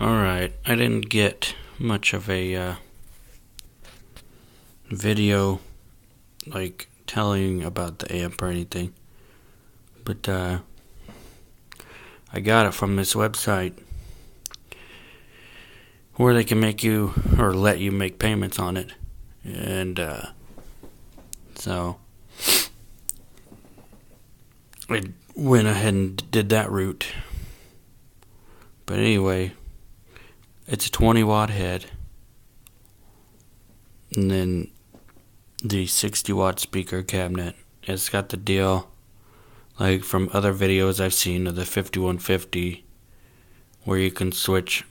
Alright, I didn't get much of a video like telling about the amp or anything, but I got it from this website where they can make you or let you make payments on it, and so I went ahead and did that route. But anyway, it's a 20 watt head, and then the 60 watt speaker cabinet. It's got the deal like from other videos I've seen of the 5150, where you can switch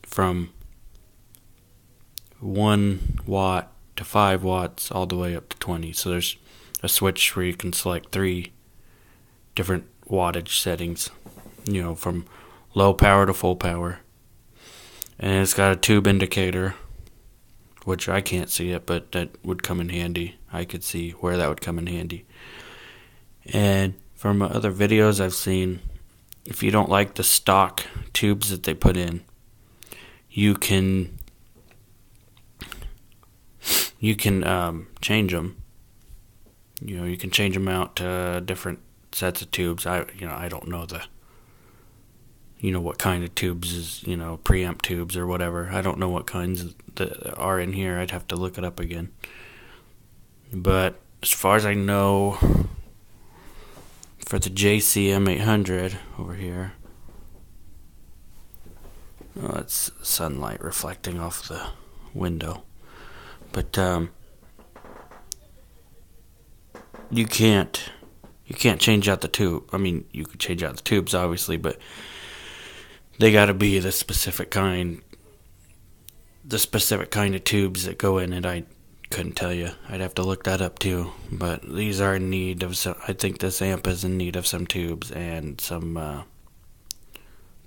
from 1 watt to 5 watts all the way up to 20. So there's a switch where you can select 3 different wattage settings, from low power to full power. And it's got a tube indicator, which I can't see it, but that would come in handy. I could see where that would come in handy. And from other videos I've seen, if you don't like the stock tubes that they put in, you can change them. You can change them out to different sets of tubes. I don't know what kind of tubes is, preamp tubes or whatever. I don't know what kinds that are in here. I'd have to look it up again. But as far as I know, for the JCM 800 over here, it's sunlight reflecting off the window. But you can't change out the tube. I mean, you could change out the tubes, obviously, but they got to be the specific kind of tubes that go in it. I couldn't tell you. I'd have to look that up too. But these are in need of some. I think this amp is in need of some tubes and some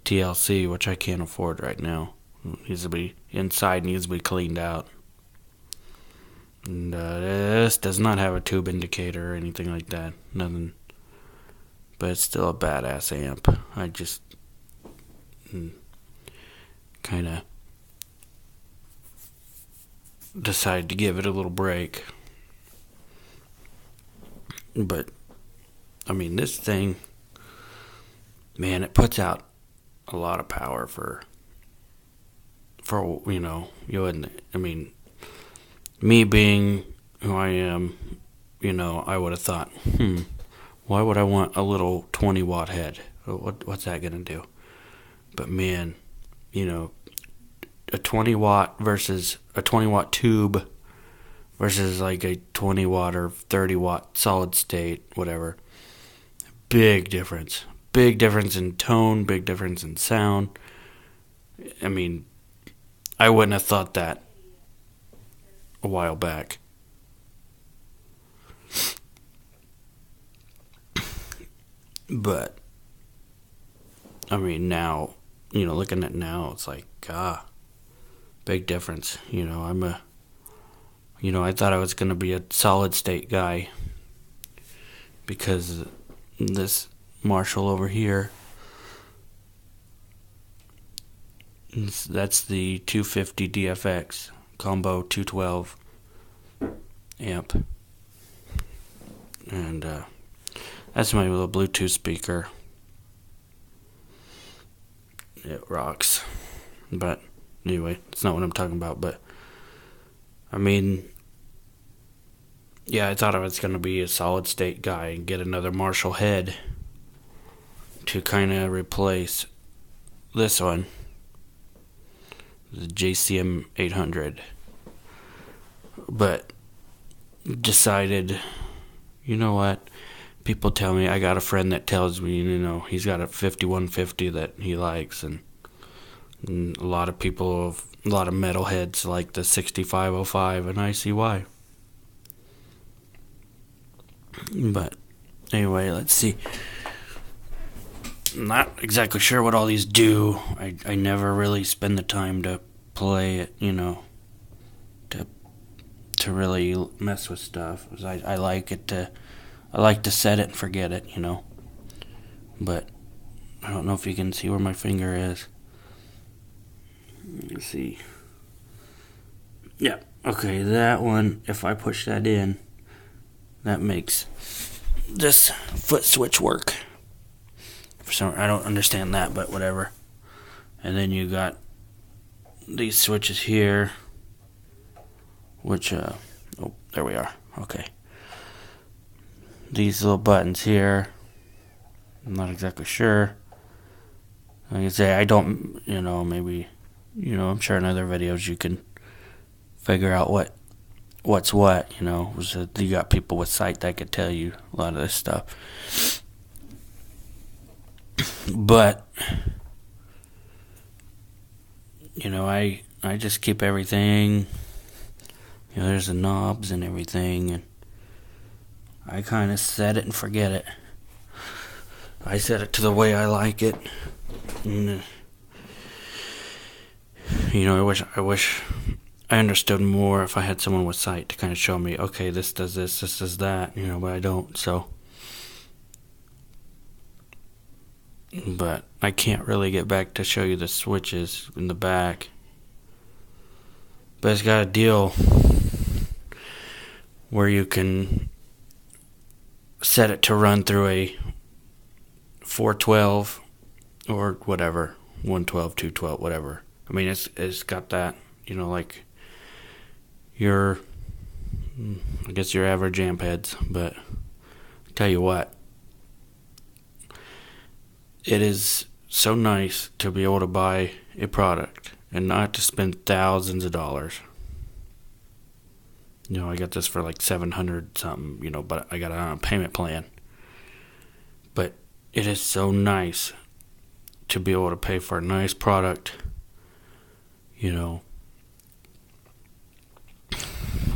TLC, which I can't afford right now. Needs to be inside. Needs to be cleaned out. And this does not have a tube indicator or anything like that. Nothing. But it's still a badass amp. I just kind of decided to give it a little break. But I mean, this thing, man, it puts out a lot of power for you wouldn't. I mean, me being who I am, I would have thought, why would I want a little 20 watt head? What's that gonna do? But man, a 20 watt versus a 20 watt tube versus like a 20 watt or 30 watt solid state, whatever. Big difference. Big difference in tone, big difference in sound. I mean, I wouldn't have thought that a while back. But I mean, now, looking at now, it's like, big difference. I thought I was going to be a solid state guy because this Marshall over here, that's the 250 DFX combo 212 amp. And that's my little Bluetooth speaker. It rocks. But anyway, it's not what I'm talking about. But I mean, yeah, I thought I was going to be a solid state guy and get another Marshall head to kind of replace this one, the JCM 800. But decided, you know what? People tell me, I got a friend that tells me, he's got a 5150 that he likes, and a lot of people, a lot of metalheads like the 6505, and I see why. But anyway, let's see. I'm not exactly sure what all these do. I never really spend the time to play it, to really mess with stuff. I like to set it and forget it, But I don't know if you can see where my finger is. Let's see. Yeah, okay, that one, if I push that in, that makes this foot switch work. For some, I don't understand that, but whatever. And then you got these switches here, which, oh, there we are. Okay. These little buttons here. I'm not exactly sure. Like I say, I don't, maybe, I'm sure in other videos you can figure out what's what, you got people with sight that could tell you a lot of this stuff. But, I just keep everything, there's the knobs and everything, and I kind of set it and forget it. I set it to the way I like it. And, I wish I understood more if I had someone with sight to kind of show me, okay, this does this does that, but I don't, so. But I can't really get back to show you the switches in the back. But it's got a deal where you can set it to run through a 412 or whatever, 112, 212, whatever. I mean, it's got that, like your, I guess your average amp heads, but I'll tell you what, it is so nice to be able to buy a product and not to spend thousands of dollars. I got this for like $700 something, but I got it on a payment plan. But it is so nice to be able to pay for a nice product,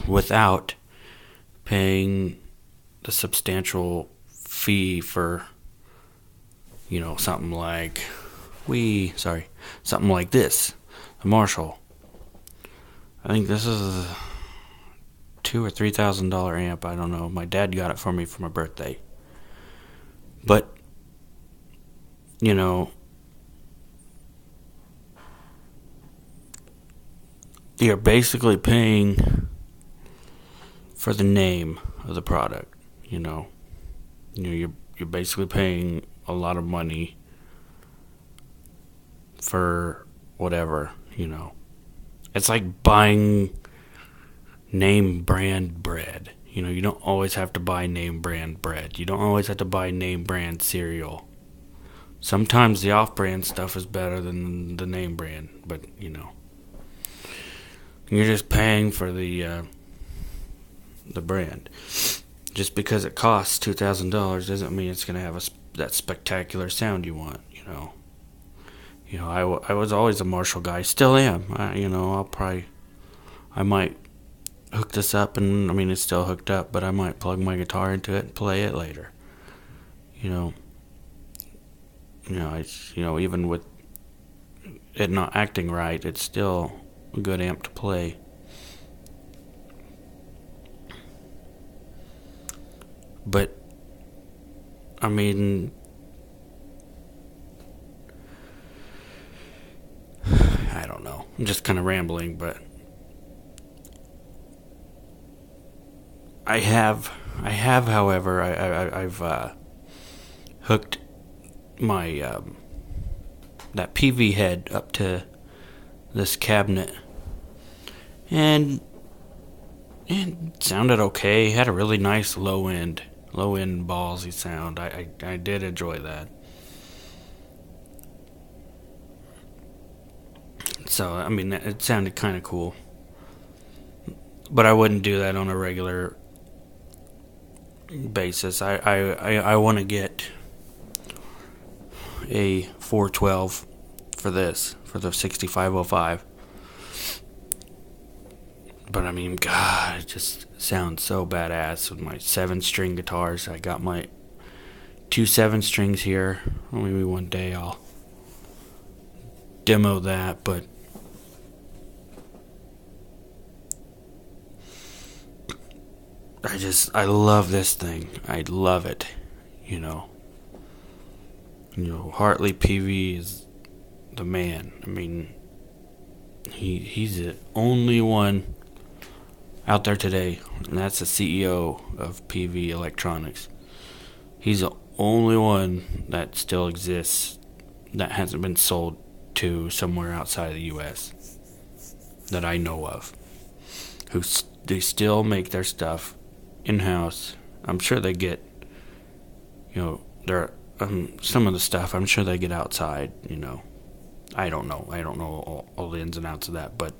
without paying the substantial fee for, something like this, the Marshall. I think this is a $2,000 or $3,000 amp. I don't know. My dad got it for me for my birthday. But, you're basically paying for the name of the product. You're basically paying a lot of money for whatever. It's like buying name brand bread. You don't always have to buy name brand bread. You don't always have to buy name brand cereal. Sometimes the off-brand stuff is better than the name brand, but you're just paying for the brand. Just because it costs $2,000 doesn't mean it's going to have that spectacular sound you want. I was always a Marshall guy, still am. I might hook this up, and it's still hooked up, but I might plug my guitar into it and play it later. Even with it not acting right, it's still a good amp to play. But I don't know. I'm just kind of rambling, but however, I've hooked my that PV head up to this cabinet, and it sounded okay. It had a really nice low end ballsy sound. I did enjoy that. So it sounded kind of cool, but I wouldn't do that on a regular basis. I want to get a 412 for the 6505. But God, it just sounds so badass with my 7-string guitars. I got my 2 7-strings here. Maybe one day I'll demo that, but I love this thing. I love it. Hartley PV is the man. He's the only one out there today, and that's the CEO of PV Electronics. He's the only one that still exists that hasn't been sold to somewhere outside of the U.S. that I know of. They still make their stuff in house. I'm sure they get, their some of the stuff. I'm sure they get outside. I don't know. I don't know all the ins and outs of that, but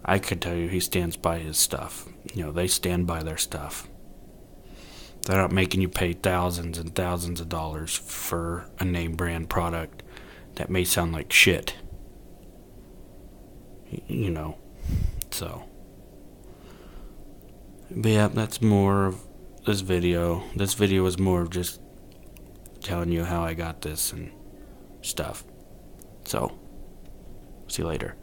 I could tell you he stands by his stuff. They stand by their stuff. They're not making you pay thousands and thousands of dollars for a name brand product that may sound like shit. So. But yeah, that's more of this video. This video is more of just telling you how I got this and stuff. So, see you later.